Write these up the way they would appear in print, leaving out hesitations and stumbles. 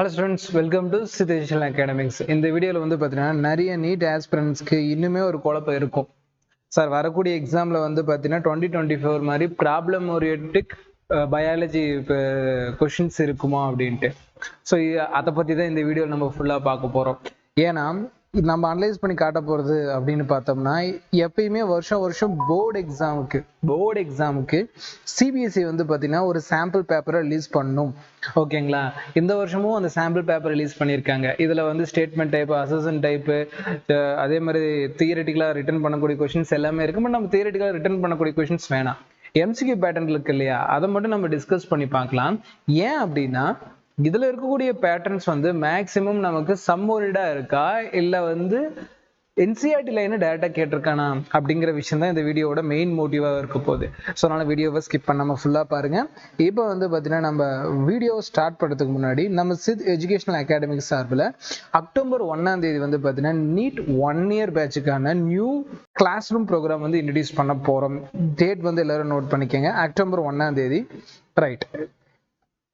Hello students, welcome to சித்தேஷன் academics. இந்த வீடியோவில் வந்து பார்த்தீங்கன்னா நிறைய நீட் ஆஸ்பிரண்ட்ஸ்க்கு இன்னுமே ஒரு குழப்பம் இருக்கும். சார், வரக்கூடிய எக்ஸாமில் வந்து பார்த்தீங்கன்னா 2024 மாதிரி ப்ராப்ளம் ஓரியன்டிக் பயாலஜி கொஷின்ஸ் இருக்குமா அப்படின்ட்டு. ஸோ அதை பற்றி தான் இந்த வீடியோ நம்ம ஃபுல்லாக பார்க்க போகிறோம். ஏன்னா நம்ம அனலைஸ் பண்ணி காட்ட போகிறது அப்படின்னு பார்த்தோம்னா, எப்பயுமே வருஷம் போர்டு எக்ஸாமுக்கு சிபிஎஸ்சி வந்து பார்த்தீங்கன்னா ஒரு சாம்பிள் பேப்பரை ரிலீஸ் பண்ணணும். ஓகேங்களா? இந்த வருஷமும் அந்த சாம்பிள் பேப்பர் ரிலீஸ் பண்ணியிருக்காங்க. இதில் வந்து ஸ்டேட்மெண்ட் டைப்பு, அசஸ்மெண்ட் டைப்பு, அதே மாதிரி தியரிட்டிக்கலாக ரிட்டர்ன் பண்ணக்கூடிய கொஷின்ஸ் எல்லாமே இருக்குது. பட் நம்ம தியரிட்டிக்கலாக ரிட்டர்ன் பண்ணக்கூடிய கொஷின்ஸ் வேணாம். எம்சிக்யூ பேட்டர்ன் இருக்கு இல்லையா, அதை மட்டும் நம்ம டிஸ்கஸ் பண்ணி பார்க்கலாம். ஏன் அப்படின்னா, இதுல இருக்கக்கூடிய பேட்டர்ன்ஸ் வந்து மேக்சிமம் நமக்கு சம்மோரிடா இருக்கா இல்ல வந்து என்சிஆர்டி லைன் டேரக்டா கேட்டிருக்கானா அப்படிங்கிற விஷயம் தான் இந்த வீடியோவோட மெயின் மோட்டிவா இருக்க போகுது. ஸோ அதனால வீடியோவை ஸ்கிப் பண்ணாம ஃபுல்லா பாருங்க. இப்போ வந்து பார்த்தீங்கன்னா நம்ம வீடியோ ஸ்டார்ட் பண்ணுறதுக்கு முன்னாடி நம்ம சித் எஜுகேஷனல் அகாடமிக் சார்பில் அக்டோபர் 1ஆம் தேதி வந்து பார்த்தீங்கன்னா நீட் 1 இயர் பேட்சுக்கான நியூ கிளாஸ் ரூம் ப்ரோக்ராம் வந்து இன்ட்ரடியூஸ் பண்ண போறோம். டேட் வந்து எல்லாரும் நோட் பண்ணிக்கோங்க, அக்டோபர் 1ஆம் தேதி. ரைட்.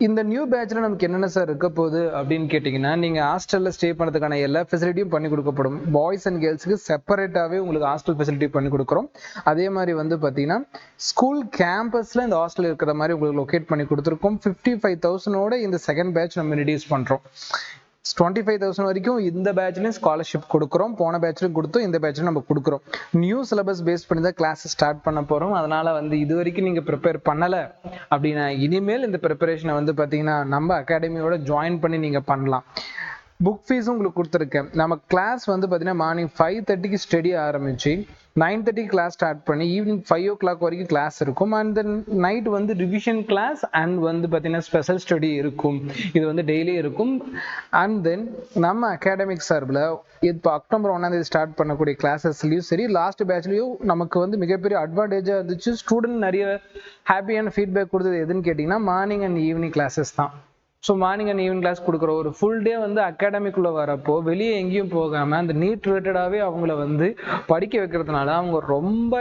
இந்த நியூ பேட்ச்ல நமக்கு என்னென்ன சார் இருக்க போகுது அப்படின்னு கேட்டிங்கன்னா, நீங்கள் ஹாஸ்டலில் ஸ்டே பண்ணுறதுக்கான எல்லா ஃபெசிலிட்டியும் பண்ணி கொடுக்கப்படும். பாய்ஸ் அண்ட் கேர்ள்ஸுக்கு செப்பரேட்டாகவே உங்களுக்கு ஹாஸ்டல் ஃபெசிலிட்டி பண்ணி கொடுக்குறோம். அதே மாதிரி வந்து பார்த்தீங்கன்னா ஸ்கூல் கேம்பஸில் இந்த ஹாஸ்டல் இருக்கிற மாதிரி உங்களுக்கு லொக்கேட் பண்ணி கொடுத்துருக்கோம். 55,000 இந்த செகண்ட் பேட்ச் நம்ம இன்ட்ரடியூஸ் பண்ணுறோம். 25,000 வரைக்கும் இந்த பேட்ச்லையும் ஸ்காலர்ஷிப் கொடுக்குறோம். போன பேட்ச்லையும் கொடுத்தோம், இந்த பேட்ச்லையும் நம்ம கொடுக்குறோம். நியூ சிலபஸ் பேஸ் பண்ணி தான் கிளாஸ் ஸ்டார்ட் பண்ண போகிறோம். அதனால வந்து இது வரைக்கும் நீங்கள் ப்ரிப்பேர் பண்ணலை அப்படின்னா இனிமேல் இந்த ப்ரிப்பரேஷனை வந்து பார்த்தீங்கன்னா நம்ம அகாடமியோட ஜாயின் பண்ணி நீங்கள் பண்ணலாம். புக் ஃபீஸும் உங்களுக்கு கொடுத்துருக்கேன். நம்ம கிளாஸ் வந்து பார்த்தீங்கன்னா மார்னிங் 5:30க்கு ஸ்டடி ஆரம்பிச்சு 9:30 கிளாஸ் ஸ்டார்ட் பண்ணி ஈவினிங் 5 o'clock வரைக்கும் கிளாஸ் இருக்கும். அண்ட் தென் நைட் வந்து ரிவிஷன் கிளாஸ் அண்ட் வந்து பார்த்தீங்கன்னா ஸ்பெஷல் ஸ்டடி இருக்கும். இது வந்து டெய்லி இருக்கும். அண்ட் தென் நம்ம அகாடமிக் சார்பில் இப்போ அக்டோபர் 1ஆம் தேதி ஸ்டார்ட் பண்ணக்கூடிய கிளாஸஸ்லையும் சரி, லாஸ்ட் பேட்ச்லையும் நமக்கு வந்து மிகப்பெரிய அட்வான்டேஜாக இருந்துச்சு. ஸ்டூடெண்ட் நிறைய ஹாப்பியான ஃபீட்பேக் கொடுத்தது எதுன்னு கேட்டிங்கன்னா மார்னிங் அண்ட் ஈவினிங் கிளாஸஸ் தான். So morning and evening class கொடுக்குற ஒரு ஃபுல் டே வந்து அகாடமிக்குள்ளே வரப்போ வெளியே எங்கேயும் போகாமல் அந்த நீட் ரிலேட்டடாகவே அவங்கள வந்து படிக்க வைக்கிறதுனால அவங்க ரொம்ப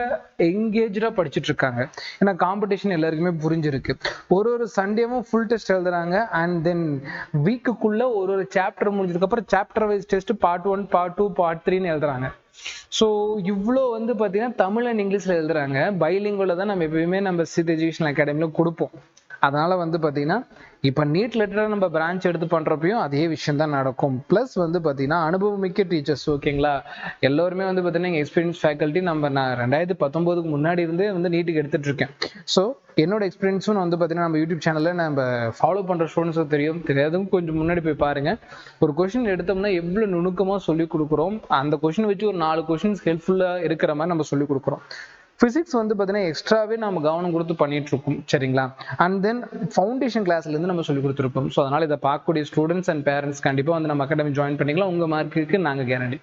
எங்கேஜாக படிச்சுட்டு இருக்காங்க. ஏன்னா காம்படிஷன் எல்லாருக்குமே புரிஞ்சிருக்கு. ஒரு சண்டேவும் ஃபுல் டெஸ்ட் எழுதுறாங்க. அண்ட் தென் வீக்குக்குள்ள ஒரு சாப்டர் முடிஞ்சதுக்கப்புறம் chapter wise test part 1, part 2, part 3ன்னு எழுதுறாங்க. ஸோ இவ்வளோ வந்து பார்த்தீங்கன்னா தமிழ் அண்ட் இங்கிலீஷில் எழுதுறாங்க. பைலிங்குவல தான் நம்ம எப்பயுமே நம்ம சித் எஜுகேஷனல் அகாடமியில் கொடுப்போம். அதனால வந்து பார்த்தீங்கன்னா இப்போ நீட் ரிலேட்டடாக நம்ம பிரான்ச் எடுத்து பண்ணுறப்பையும் அதே விஷயம் தான் நடக்கும். ப்ளஸ் வந்து பார்த்தீங்கன்னா அனுபவமிக்க டீச்சர்ஸ். ஓகேங்களா? எல்லோருமே வந்து பார்த்தீங்கன்னா எக்ஸ்பீரியன்ஸ் ஃபேக்கல்ட்டி. நான் 2019க்கு முன்னாடி இருந்தே வந்து நீட்டுக்கு எடுத்துட்டு இருக்கேன். ஸோ என்னோட எக்ஸ்பீரியன்ஸும் வந்து பார்த்தீங்கன்னா நம்ம யூடியூப் சேனலில் நம்ம ஃபாலோ பண்ணுற ஸ்டூடெண்ட்ஸும் தெரியாதும் கொஞ்சம் முன்னாடி போய் பாருங்க. ஒரு கொஷின் எடுத்தோம்னா எவ்வளோ நுணுக்கமாக சொல்லிக் கொடுக்குறோம். அந்த கொஷின் வச்சு ஒரு 4 கொஷின்ஸ் ஹெல்ப்ஃபுல்லாக இருக்கிற மாதிரி நம்ம சொல்லிக் கொடுக்குறோம். பிசிக்ஸ் வந்து பார்த்தீங்கன்னா எக்ஸ்ட்ராவே நம்ம கவனம் கொடுத்து பண்ணிட்டு இருக்கோம். சரிங்களா? அண்ட் தென் ஃபவுண்டேஷன் கிளாஸ்லேருந்து நம்ம சொல்லி கொடுத்துருப்போம். ஸோ அதனால் இதை பார்க்கக்கூடிய ஸ்டூடெண்ட்ஸ் அண்ட் பேரண்ட்ஸ் கண்டிப்பாக வந்து நம்ம அகாடமி ஜாயின் பண்ணிக்கலாம். உங்கள் மார்க்குக்கு நாங்கள் கேரண்டி.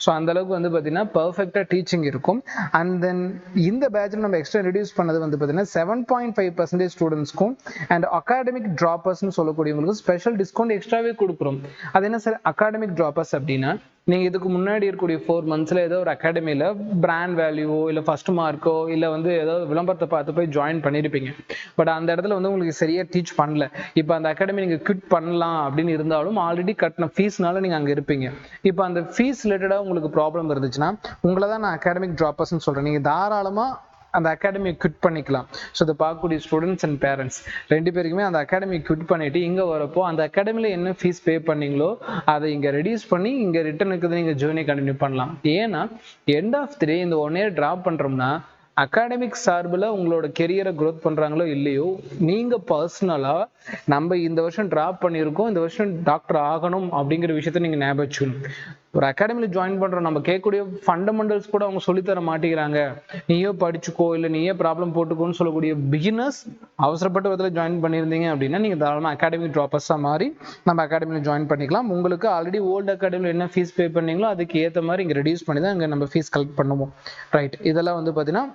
ஸோ அந்த அளவுக்கு வந்து பார்த்தீங்கன்னா பர்ஃபெக்டாக டீச்சிங் இருக்கும். அண்ட் தென் இந்த பேட்சில் நம்ம எக்ஸ்ட்ரா ரெடியூஸ் பண்ணது வந்து பார்த்தீங்கன்னா 7.5% ஸ்டூடெண்ட்ஸ்க்கும் அண்ட் அகாடமிக் ட்ராப்பர்ஸ்ன்னு சொல்லக்கூடியவங்களுக்கு ஸ்பெஷல் டிஸ்கவுண்ட் எக்ஸ்ட்ராவே கொடுக்குறோம். அது என்ன சார் அகாடமிக் ட்ராப்பர்ஸ் அப்படின்னா, நீங்கள் இதுக்கு முன்னாடி இருக்கக்கூடிய 4 monthsல ஏதோ ஒரு அகாடமியில் பிராண்ட் வேல்யூவோ இல்லை ஃபர்ஸ்ட் மார்க்கோ இல்லை வந்து ஏதோ விளம்பரத்தை பார்த்து போய் ஜாயின் பண்ணியிருப்பீங்க. பட் அந்த இடத்துல வந்து உங்களுக்கு சரியாக டீச் பண்ணல. இப்போ அந்த அகாடமி நீங்கள் குவிட் பண்ணலாம் அப்படின்னு இருந்தாலும் ஆல்ரெடி கட்டின ஃபீஸ்னால நீங்கள் அங்கே இருப்பீங்க. இப்போ அந்த ஃபீஸ் ரிலேட்டடாக உங்களுக்கு ப்ராப்ளம் இருந்துச்சுன்னா உங்களை தான் நான் அகாடமிக் ட்ராப்பர்ஸ்ன்னு சொல்கிறேன். நீங்கள் தாராளமாக அந்த அகாடமியை குவிட் பண்ணிக்கலாம். ஸோ இதை பார்க்கக்கூடிய ஸ்டூடெண்ட்ஸ் அண்ட் பேரண்ட்ஸ் 2 பேருக்குமே அந்த அகாடமியை குவிட் பண்ணிட்டு இங்கே வரப்போ அந்த அகாடமியில் என்ன ஃபீஸ் பே பண்ணீங்களோ அதை இங்கே ரெடியூஸ் பண்ணி இங்கே ரிட்டர்னுக்கு நீங்கள் ஜேர்னி கண்டினியூ பண்ணலாம். ஏன்னா எண்ட் ஆஃப் தி டே இந்த 1 year ட்ராப் பண்ணுறோம்னா அகாடமிக் சார்பில் உங்களோட கெரியரை க்ரோத் பண்ணுறாங்களோ இல்லையோ, நீங்கள் பர்சனலாக நம்ம இந்த வருஷம் ட்ராப் பண்ணியிருக்கோம், இந்த வருஷம் டாக்டர் ஆகணும் அப்படிங்கிற விஷயத்த நீங்கள் ஞாபகம் வச்சுக்கணும். ஒரு அகாடமியில் ஜாயின் பண்ணுறோம், நம்ம கேட்கக்கூடிய ஃபண்டமெண்டல்ஸ் கூட அவங்க சொல்லித்தர மாட்டேங்கிறாங்க, நீயோ படிச்சுக்கோ இல்லை நீயே ப்ராப்ளம் போட்டுக்கோன்னு சொல்லக்கூடிய பிகினர்ஸ் அவசரப்பட்ட விதத்தில் ஜாயின் பண்ணியிருந்தீங்க அப்படின்னா நீங்கள் தாராளமாக அகாடமிக் ட்ராப்பர்ஸாக மாறி நம்ம அகாடமியில் ஜாயின் பண்ணிக்கலாம். உங்களுக்கு ஆல்ரெடி ஓல்டு அகாடமியில் என்ன ஃபீஸ் பே பண்ணீங்களோ அதுக்கு ஏற்ற மாதிரி இங்கே ரெடியூஸ் பண்ணி தான் இங்கே நம்ம ஃபீஸ் கலெக்ட் பண்ணுவோம். ரைட். இதெல்லாம் வந்து பார்த்தீங்கன்னா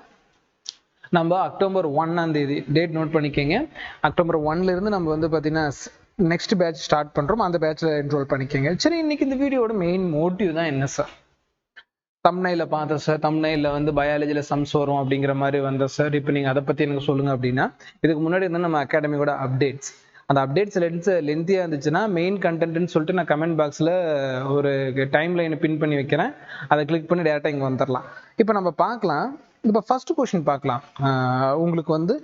நம்ம அக்டோபர் 1ஆம் தேதி டேட் நோட் பண்ணிக்கோங்க. அக்டோபர் 1ல இருந்து நம்ம வந்து பார்த்தீங்கன்னா நெக்ஸ்ட் பேட்ச் ஸ்டார்ட் பண்ணுறோம். அந்த பேட்சில் என்ரோல் பண்ணிக்கோங்க. சரி, இன்னைக்கு இந்த வீடியோட மெயின் மோட்டிவ் தான் என்ன சார்? தம்ப்நெயில பார்த்தேன் சார், தம்ப்நெயில வந்து பயாலஜியில் சம்ஸ் வரும் அப்படிங்கிற மாதிரி வந்தேன் சார். இப்போ நீங்கள் அதை பற்றி எனக்கு சொல்லுங்கள் அப்படின்னா, இதுக்கு முன்னாடி இருந்தால் நம்ம அகாடமியோட அப்டேட்ஸ் அந்த அப்டேட்ஸ் லென்த்தியாக இருந்துச்சுன்னா மெயின் கண்டென்ட்னு சொல்லிட்டு நான் கமெண்ட் பாக்ஸில் ஒரு டைம் லைனை பின் பண்ணி வைக்கிறேன். அதை கிளிக் பண்ணி டேரெக்டாக இங்கே வந்துடலாம். இப்போ நம்ம பார்க்கலாம். இப்போ ஃபர்ஸ்ட் கொஸ்டின் பார்க்கலாம். உங்களுக்கு வந்து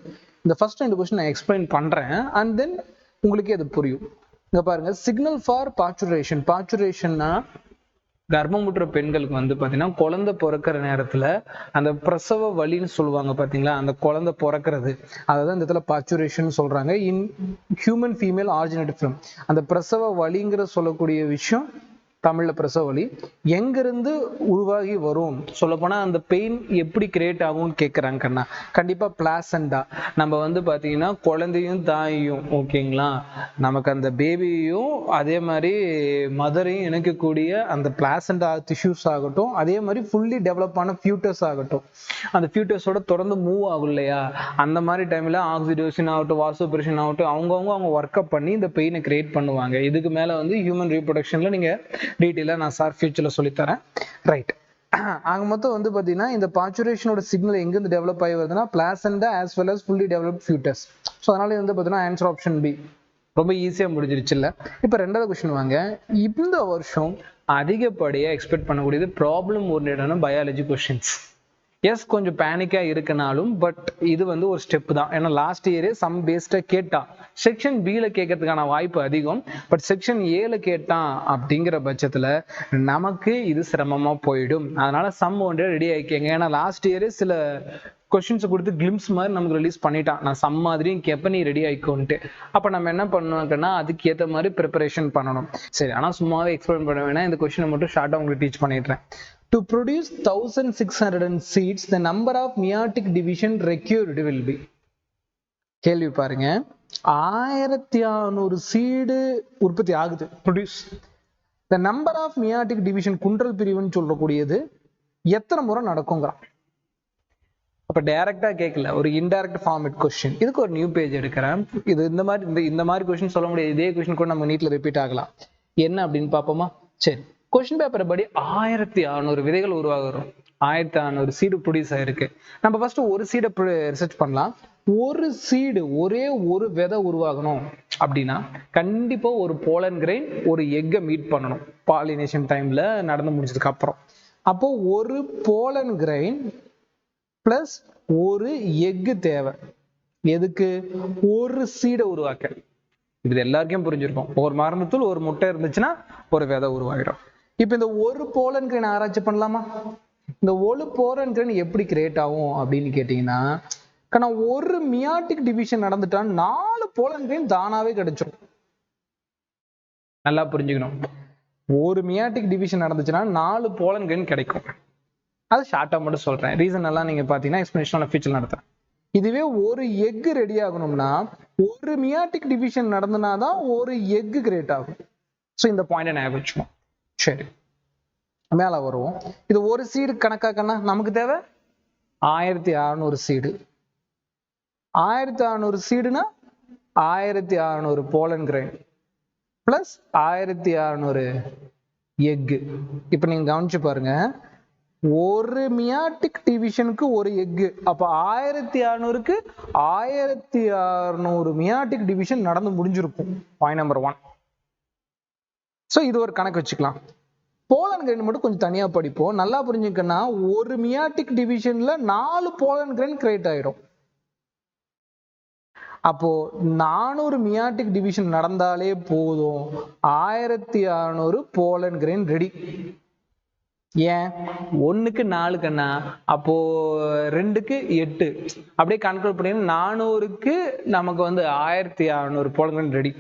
இந்த ஃபர்ஸ்ட் 2 கொஸ்டின் நான் எக்ஸ்பிளைன் பண்ணுறேன், அண்ட் தென் உங்களுக்கே அது புரியும். இங்கே பாருங்க, சிக்னல் ஃபார் பார்ச்சுரேஷன். பார்ச்சுரேஷன்னா கர்ப்பமுற்ற பெண்களுக்கு வந்து பார்த்தீங்கன்னா குழந்தை பிறக்கிற நேரத்தில் அந்த பிரசவ வலின்னு சொல்லுவாங்க பார்த்தீங்களா, அந்த குழந்தை பிறக்கிறது, அதான் இந்த இடத்துல பார்ச்சுரேஷன் சொல்றாங்க. In human female originated from, அந்த பிரசவ வலிங்கிற சொல்லக்கூடிய விஷயம் தமிழ்ல பிரசவ வலி எங்கிருந்து உருவாகி வரும் சொல்லப்போனா அந்த பெயின் எப்படி கிரியேட் ஆகும்னு கேட்குறாங்க கண்ணா. கண்டிப்பா பிளாசண்டா, நம்ம வந்து பாத்தீங்கன்னா குழந்தையும் தாயையும், ஓகேங்களா, நமக்கு அந்த பேபியையும் அதே மாதிரி மதரையும் இணைக்கக்கூடிய அந்த பிளாசண்டா டிஷ்யூஸ் ஆகட்டும், அதே மாதிரி ஃபுல்லி டெவலப் ஆன ஃபியூட்டர்ஸ் ஆகட்டும், அந்த ஃபியூட்டர்ஸோட தொடர்ந்து மூவ் ஆகும் இல்லையா, அந்த மாதிரி டைம்ல ஆக்சிடோசின் ஆகட்டும், வாசோபிரஷன் ஆகட்டும், அவங்க ஒர்க் அப் பண்ணி இந்த பெயினை கிரியேட் பண்ணுவாங்க. இதுக்கு மேல வந்து ஹியூமன் ரீப்ரொடக்ஷன்ல நீங்க டீட்டெயிலாக நான் சார் ஃபியூச்சர்ல சொல்லித்தரேன். ரைட், ஆக மொத்தம் வந்து பார்த்தீங்கன்னா இந்த பார்ச்சுரேஷனோட சிக்னல் எங்கேருந்து டெவலப் ஆகி வருதுன்னா பிளாசண்டா as well as fully developed features. So அதனால வந்து பார்த்தீங்கன்னா ஆன்சர் ஆப்ஷன் பி. ரொம்ப ஈஸியாக முடிஞ்சிருச்சு இல்லை? இப்போ 2வது கொஸ்டின் வாங்க. இந்த வருஷம் அதிகப்படியாக எக்ஸ்பெக்ட் பண்ணக்கூடியது ப்ராப்ளம் ஓரியன்டடான பயாலஜி கொஸ்டின்ஸ். எஸ், கொஞ்சம் பேனிக்கா இருக்குனாலும் பட் இது வந்து ஒரு ஸ்டெப் தான். ஏன்னா லாஸ்ட் இயரே சம் பேஸ்டா கேட்டா செக்ஷன் பில கேட்கறதுக்கான வாய்ப்பு அதிகம், பட் செக்ஷன் ஏல கேட்டான் அப்படிங்கிற பட்சத்துல நமக்கு இது சிரமமா போயிடும். அதனால சம் ஒன்றே ரெடி ஆயிக்கங்க. ஏன்னா லாஸ்ட் இயரே சில கொஸ்டின்ஸ் கொடுத்து கிளிம்ஸ் மாதிரி நமக்கு ரிலீஸ் பண்ணிட்டான், நான் சம் மாதிரியும் கேப்ப நீ ரெடி ஆயிக்கோன்ட்டு. அப்ப நம்ம என்ன பண்ணணும்னா அதுக்கு ஏற்ற மாதிரி ப்ரிப்பரேஷன் பண்ணணும். சரி, ஆனா சும்மாவே எக்ஸ்பிளைன் பண்ண வேணா, இந்த கொஸ்டினை மட்டும் ஷார்ட்டா உங்களுக்கு டீச் பண்ணிடுறேன். To produce 1600 seeds, the number of meiotic division required will be. கேள்வி பாருங்க, 1600 சீடு உற்பத்தி ஆகுது, produce. The number of meiotic division, குன்றல் பிரிவுன்னு சொல்லக்கூடியது எத்தனை முறை நடக்குங்கிறான். அப்ப டைரக்டா கேட்கல, ஒரு இன்டைரக்ட் ஃபார்மேட் கொஸ்டின். இதுக்கு ஒரு நியூ பேஜ் எடுக்கிறேன். இது இந்த மாதிரி கொஸ்டின் சொல்ல முடியாது, இதே கொஸ்டின் கூட நம்ம நீட்ல ரிப்பீட் ஆகலாம். என்ன அப்படின்னு பார்ப்போமா? சரி, கொஸ்டின் பேப்பர் படி 1600 விதைகள் உருவாகிறோம், 1600 சீடு ப்ரொடியூஸ் ஆயிருக்கு. நம்ம ஃபர்ஸ்ட் ஒரு சீடை ரிசர்ச் பண்ணலாம். ஒரு சீடு, ஒரே ஒரு விதை உருவாகணும் அப்படின்னா கண்டிப்பா ஒரு போலன் கிரெயின் ஒரு எக்கை மீட் பண்ணணும் பாலினேஷன் டைம்ல நடந்து முடிஞ்சதுக்கு அப்புறம். அப்போ ஒரு போலன் கிரெயின் பிளஸ் ஒரு எக்கு தேவை. எதுக்கு? ஒரு சீடை உருவாக்க. இது எல்லாருக்கும் புரிஞ்சிருக்கும். ஒரு மரணத்தில் ஒரு முட்டை இருந்துச்சுன்னா ஒரு விதை உருவாகிடும். இப்ப இந்த ஒரு போலன் கிரெயின் ஆராய்ச்சி பண்ணலாமா? இந்த ஒரு போலன் கிரெயின் எப்படி கிரியேட் ஆகும் அப்படின்னு கேட்டீங்கன்னா, ஒரு மியாட்டிக் டிவிஷன் நடந்துட்டா 4 போலன் கிரெயின் தானாவே கிடைச்சிடும். நல்லா புரிஞ்சுக்கணும், ஒரு மியாட்டிக் டிவிஷன் நடந்துச்சுன்னா 4 போலன் கிரெயின் கிடைக்கும். அது ஷார்ட்டா மட்டும் சொல்றேன், ரீசன் எல்லாம் நீங்க பாத்தீங்கன்னா எக்ஸ்பிளனேஷன் ஃபியூச்சர் நடத்துறேன். இதுவே ஒரு எக் ரெடி ஆகணும்னா ஒரு மியாட்டிக் டிவிஷன் நடந்தனாதான் ஒரு எக் கிரியேட் ஆகும். ஸோ இந்த பாயிண்ட் ஞாபகம் வச்சுக்கோம். சரி, மேல வருவோம். இது ஒரு சீடு கணக்காக்கன்னா நமக்கு தேவை 1600 சீடு. 1600 சீடுனா 1600 போலன் கிரெயின் பிளஸ் 1600 எக். இப்ப நீங்க கவனிச்சு பாருங்க, ஒரு மியாட்டிக் டிவிஷனுக்கு ஒரு எக்கு, அப்ப 1600க்கு 1600 மியாட்டிக் டிவிஷன் நடந்து முடிஞ்சிருக்கும். Point number 1. சோ இது ஒரு கணக்கு வச்சுக்கலாம். போலன் கிரெயின் மட்டும் கொஞ்சம் தனியா படிப்போம். நல்லா புரிஞ்சுக்கன்னா, ஒரு மியாட்டிக் டிவிஷன்ல 4 போலன் கிரெயின் கிரியேட் ஆயிடும். அப்போ 400 மியாட்டிக் டிவிஷன் நடந்தாலே போதும், 1600 போலன் கிரெயின் ரெடி. ஏன் 1க்கு 4 கண்ணா, அப்போ 2க்கு 8, அப்படியே கண்ட்ரோல் பண்ணி 400க்கு நமக்கு வந்து 1600 போலன் கிரெயின் ரெடி.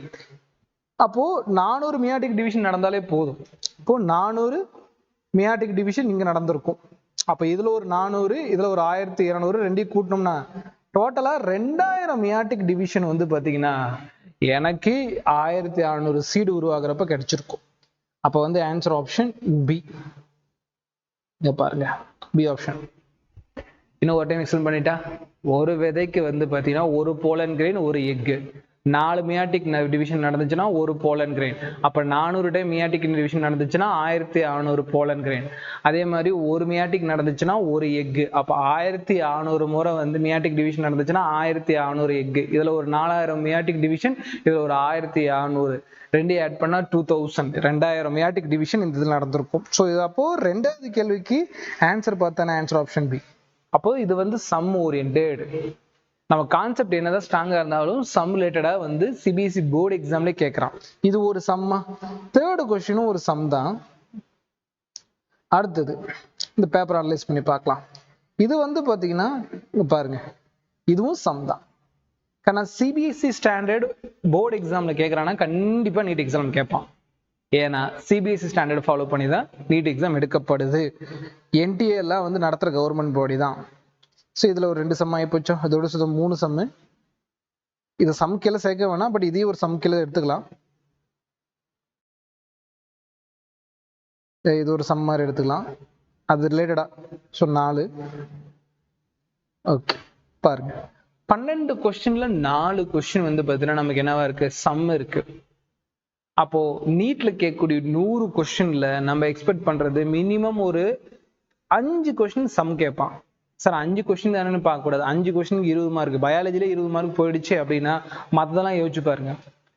அப்போ 400 மியாட்டிக் டிவிஷன் நடந்தாலே போதும். இப்போ 400 மியாட்டிக் டிவிஷன் இங்க நடந்திருக்கும். அப்ப இதுல ஒரு 400, இதுல ஒரு 1200, ரெண்டையும் கூட்டணும்னா டோட்டலா 2000 மியாட்டிக் டிவிஷன் வந்து பாத்தீங்கன்னா எனக்கு 1600 சீடு உருவாகிறப்ப கிடைச்சிருக்கும். அப்ப வந்து ஆன்சர் ஆப்ஷன் பி. இங்க பாருங்க, பி ஆப்ஷன். இன்னும் ஒரு டைம் எக்ஸ்பிளைன் பண்ணிட்டா, ஒரு விதைக்கு வந்து பாத்தீங்கன்னா ஒரு போலன் கிரெயின் ஒரு எக்கு, 4 மியாட்டிக் டிவிஷன் நடந்துச்சுன்னா ஒரு போலன் கிரெயின். அப்போ 400 டைம் மியாட்டிக் டிவிஷன் நடந்துச்சுன்னா 1600 போலன் கிரெயின். அதே மாதிரி ஒரு மியாட்டிக் நடந்துச்சுன்னா ஒரு எக்கு. அப்போ 1600 முறை வந்து மியாட்டிக் டிவிஷன் நடந்துச்சுன்னா 1600 எக்கு. இதில் ஒரு 4000 மியாட்டிக் டிவிஷன், இதில் ஒரு 1600, ரெண்டையும் ஆட் பண்ணா 2000 மியாட்டிக் டிவிஷன் இந்த இதில் நடந்திருக்கும். ஸோ இது அப்போ ரெண்டாவது கேள்விக்கு ஆன்சர் பார்த்தானே ஆன்சர் ஆப்ஷன் பி. அப்போ இது வந்து சம் ஓரியன்டெட். நம்ம கான்செப்ட் என்னதான் ஸ்ட்ராங்கா இருந்தாலும் சம் ரிலேட்டடா வந்து சிபிஎஸ்இ போர்டு எக்ஸாம்ல கேட்கறான். இது ஒரு சம்மா. தேர்டு கொஸ்டினும் ஒரு சம் தான். அடுத்தது இந்த பேப்பர் அனலைஸ் பண்ணி பார்க்கலாம். இது வந்து பாத்தீங்கன்னா பாருங்க, இதுவும் சம் தான். ஏன்னா சிபிஎஸ்இ ஸ்டாண்டர்ட் போர்டு எக்ஸாம்ல கேட்கறான்னா கண்டிப்பா நீட் எக்ஸாம் கேட்பான். ஏன்னா சிபிஎஸ்இ ஸ்டாண்டர்ட் ஃபாலோ பண்ணி தான் நீட் எக்ஸாம் எடுக்கப்படுது. என்டிஏ எல்லாம் வந்து நடத்துற கவர்மெண்ட் பாடி தான். ஸோ இதில் ஒரு 2 சம் ஆகி போச்சோ, அதோட சுத்தம் 3 சம்மு. இதை சம் கீழே சேர்க்க வேணாம், பட் இதையும் ஒரு சம் கீழே எடுத்துக்கலாம். இது ஒரு சம் மாதிரி எடுத்துக்கலாம், அது ரிலேட்டடா. ஸோ 4. ஓகே பாருங்க, 12 கொஸ்டின்ல 4 கொஸ்டின் வந்து பார்த்தீங்கன்னா நமக்கு என்னவா இருக்கு, சம் இருக்கு. அப்போ நீட்ல கேட்கக்கூடிய 100 கொஸ்டின்ல நம்ம எக்ஸ்பெக்ட் பண்றது மினிமம் ஒரு 5 கொஸ்டின் சம் கேட்பான். சார் 5 கொஸ்டின் தானே பார்க்க கூடாது. 5 கொஸ்டினுக்கு 20 மார்க், பயாலஜில 20 மார்க் போயிடுச்சு அப்படின்னா மற்றதெல்லாம் யோசிச்சு பாருங்க,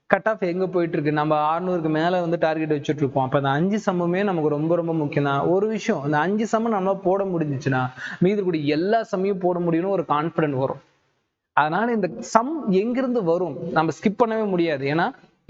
கட் ஆஃப் எங்க போயிட்டு இருக்கு. நம்ம 600க்கு மேல வந்து டார்கெட் வச்சுட்டு இருக்கோம். அப்ப அந்த 5 சம்முமே நமக்கு ரொம்ப ரொம்ப முக்கியம் தான். ஒரு விஷயம், அந்த 5 சம்ம நம்ம போட முடிஞ்சிச்சுன்னா மீதி கூடிய எல்லா சம்மையும் போட முடியும்னு ஒரு கான்பிடன்ட் வரும். அதனால இந்த சம் எங்கிருந்து வரும் நம்ம ஸ்கிப் பண்ணவே முடியாது. ஏன்னா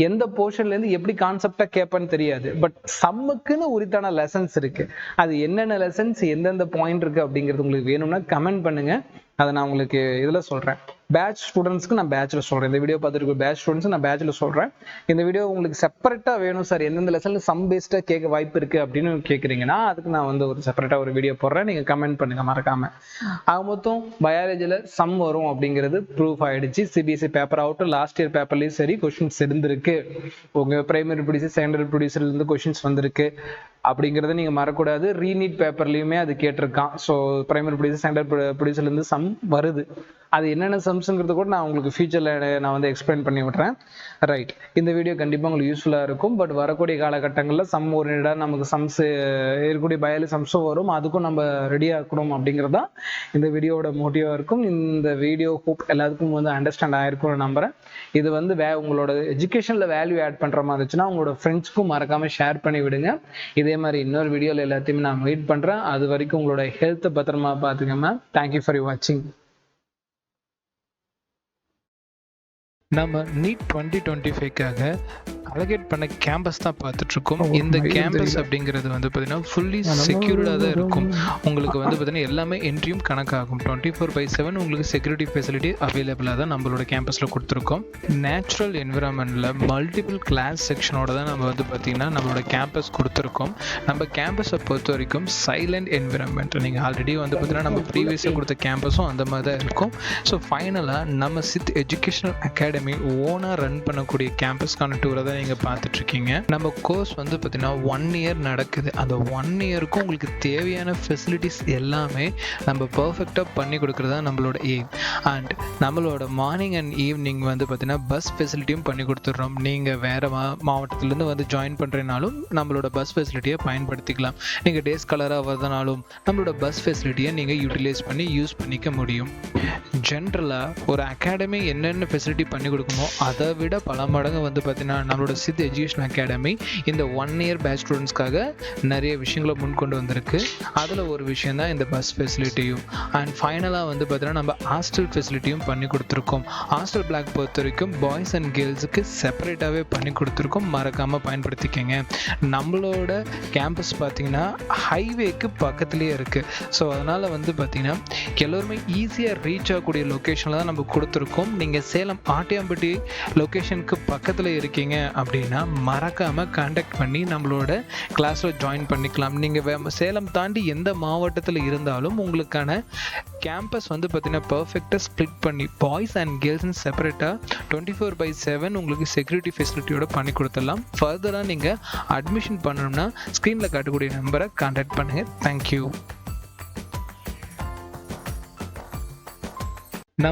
எந்த போர்ஷன்ல இருந்து எப்படி கான்செப்டா கேட்பான்னு தெரியாது. பட் சம்முக்குன்னு உரித்தான லெசன்ஸ் இருக்கு. அது என்னென்ன லெசன்ஸ், எந்தெந்த பாயிண்ட் இருக்கு அப்படிங்கிறது உங்களுக்கு வேணும்னா கமெண்ட் பண்ணுங்க, அதை நான் உங்களுக்கு இதுல சொல்றேன். பேட்ச் ஸ்டூடெண்ட்ஸ்க்கு நான் பேட்ச்ல சொல்றேன். இந்த வீடியோ பார்த்துட்டு பேட்ச் ஸ்டூடெண்ட்ஸ் நான் பேட்ச்ல சொல்றேன். இந்த வீடியோ உங்களுக்கு செப்பரேட்டா வேணும் சார், எந்தெந்த லெசன்ல சம் பேஸ்டா கேட்க வாய்ப்பு இருக்கு அப்படின்னு கேட்குறீங்கன்னா அதுக்கு நான் வந்து ஒரு செப்பரேட்டா ஒரு வீடியோ போடுறேன். நீங்க கமெண்ட் பண்ணுங்க மறக்காம. ஆக மொத்தம் பயாலஜில சம் வரும் அப்படிங்கிறது ப்ரூஃப் ஆயிடுச்சு. சிபிஎஸ்இ பேப்பர் ஆகட்டும், லாஸ்ட் இயர் பேப்பர்லயும் சரி கொஸ்டின்ஸ் இருந்திருக்கு. உங்க பிரைமரி ப்ரொடியூசர், செகண்டரி ப்ரொடியூசர்ல இருந்து கொஸ்டின்ஸ் வந்திருக்கு அப்படிங்கிறத நீங்க மறக்கூடாது. ரீநீட் பேப்பர்லயுமே அது கேட்டிருக்கான். ஸோ பிரைமரி ப்ரொடியூசர், செகண்டரி ப்ரொடியூசர்ல இருந்து சம் வருது. அது என்னென்ன சம்ஸ்ங்கிறது கூட நான் உங்களுக்கு ஃபியூச்சர்ல நான் வந்து எக்ஸ்பிளைன் பண்ணி விட்றேன். ரைட், இந்த வீடியோ கண்டிப்பாக உங்களுக்கு யூஸ்ஃபுல்லாக இருக்கும். பட் வரக்கூடிய காலகட்டங்களில் சம் ஓரியன்டா நமக்கு சம்ஸ் இருக்கக்கூடிய பயாலஜி சம்ஸும் வரும், அதுக்கும் நம்ம ரெடியாக இருக்கணும் அப்படிங்கிறதா இந்த வீடியோட மோட்டிவாக இருக்கும். இந்த வீடியோ ஹோப் எல்லாத்துக்கும் வந்து அண்டர்ஸ்டாண்ட் ஆயிருக்கும்னு நம்புறேன். இது வந்து உங்களோட எஜுகேஷனில் வேல்யூ ஆட் பண்ணுற மாதிரி இருந்துச்சுன்னா உங்களோட ஃப்ரெண்ட்ஸ்க்கும் மறக்காமல் ஷேர் பண்ணி விடுங்க. இதே மாதிரி இன்னொரு வீடியோவில் எல்லாத்தையுமே நான் வெயிட் பண்ணுறேன். அது வரைக்கும் உங்களோட ஹெல்த்தை பத்திரமா பார்த்துக்கோங்க. தேங்க்யூ ஃபார் வாட்சிங். நம்ம நீட் 2025க்காக அலோகேட் பண்ண கேம்பஸ் தான் பார்த்துட்டு இருக்கோம். இந்த கேம்பஸ் அப்படிங்கிறது வந்து பார்த்தீங்கன்னா ஃபுல்லி செக்யூர்டாக தான் இருக்கும். உங்களுக்கு வந்து பார்த்தீங்கன்னா எல்லாமே என்ட்ரியும் கணக்காகும். 24/7 உங்களுக்கு செக்யூரிட்டி ஃபெசிலிட்டி அவைலபிளாக தான் நம்மளோட கேம்பஸில் கொடுத்துருக்கோம். நேச்சுரல் என்விரான்மெண்ட்டில் மல்டிபிள் கிளாஸ் செக்ஷனோட தான் நம்ம வந்து பார்த்தீங்கன்னா நம்மளோட கேம்பஸ் கொடுத்துருக்கோம். நம்ம கேம்பஸை பொறுத்த வரைக்கும் சைலண்ட் என்விரான்மெண்ட். நீங்கள் ஆல்ரெடி வந்து பார்த்தீங்கன்னா நம்ம ப்ரீவியஸாக கொடுத்த கேம்பஸும் அந்த மாதிரி தான் இருக்கும். ஸோ ஃபைனலாக நம்ம சித் எஜுகேஷனல் அகாடமி ஓனாக ரன் பண்ணக்கூடிய கேம்பஸ்க்கான டூரை தான் நீங்கள் பார்த்துட்ருக்கீங்க. நம்ம கோர்ஸ் வந்து பார்த்தீங்கன்னா 1 இயர் நடக்குது. அந்த 1 இயருக்கும் உங்களுக்கு தேவையான ஃபெசிலிட்டிஸ் எல்லாமே நம்ம பர்ஃபெக்டாக பண்ணி கொடுக்குறது தான் நம்மளோட எய்ம். அண்ட் நம்மளோட மார்னிங் அண்ட் ஈவினிங் வந்து பார்த்தீங்கன்னா பஸ் ஃபெசிலிட்டியும் பண்ணி கொடுத்துட்றோம். நீங்கள் வேறு மாவட்டத்துலேருந்து வந்து ஜாயின் பண்ணுறதுனாலும் நம்மளோட பஸ் ஃபெசிலிட்டியை பயன்படுத்திக்கலாம். நீங்கள் டேஸ் கலராக வரதுனாலும் நம்மளோட பஸ் ஃபெசிலிட்டியை நீங்கள் யூட்டிலைஸ் பண்ணி யூஸ் பண்ணிக்க முடியும். ஜென்ரலாக ஒரு அகாடமி என்னென்ன ஃபெசிலிட்டி பண்ணி கொடுக்குமோ அதை விட பல மடங்கு வந்து பார்த்தீங்கன்னா நம்மளோட சித் எஜுகேஷன் அகாடமி இந்த 1 இயர் பேட்ச் ஸ்டூடெண்ட்ஸ்க்காக நிறைய விஷயங்களை முன்கொண்டு வந்திருக்கு. அதில் ஒரு விஷயம் தான் இந்த பஸ் ஃபெசிலிட்டியும். அண்ட் ஃபைனலாக வந்து பார்த்தீங்கன்னா நம்ம ஹாஸ்டல் ஃபெசிலிட்டியும் பண்ணி கொடுத்துருக்கோம். ஹாஸ்டல் பிளாக் பொறுத்த வரைக்கும் பாய்ஸ் அண்ட் கேர்ள்ஸுக்கு செப்பரேட்டாகவே பண்ணி கொடுத்துருக்கோம். மறக்காமல் பயன்படுத்திக்கங்க. நம்மளோட கேம்பஸ் பார்த்தீங்கன்னா ஹைவேக்கு பக்கத்துலேயே இருக்குது. ஸோ அதனால் வந்து பார்த்தீங்கன்னா எல்லோருமே ஈஸியாக ரீச் ஆகக்கூடிய லொக்கேஷனில் தான் நம்ம கொடுத்துருக்கோம். நீங்கள் சேலம் ஆட்டியாம்பட்டி லொக்கேஷனுக்கு பக்கத்தில் இருக்கீங்க அப்படின்னா மறக்காமல் கான்டாக்ட் பண்ணி நம்மளோட கிளாஸில் ஜாயின் பண்ணிக்கலாம். நீங்கள் சேலம் தாண்டி எந்த மாவட்டத்தில் இருந்தாலும் உங்களுக்கான கேம்பஸ் வந்து பார்த்தீங்கன்னா பர்ஃபெக்டாக ஸ்ப்ளிட் பண்ணி பாய்ஸ் அண்ட் கேர்ள்ஸ்னு செப்பரேட்டாக 24/7 உங்களுக்கு செக்யூரிட்டி ஃபெசிலிட்டியோட பண்ணி கொடுத்துடலாம். ஃபர்தராக நீங்கள் அட்மிஷன் பண்ணணும்னா ஸ்க்ரீனில் காட்டக்கூடிய நம்பரை கான்டாக்ட் பண்ணுங்கள். தேங்க்யூ.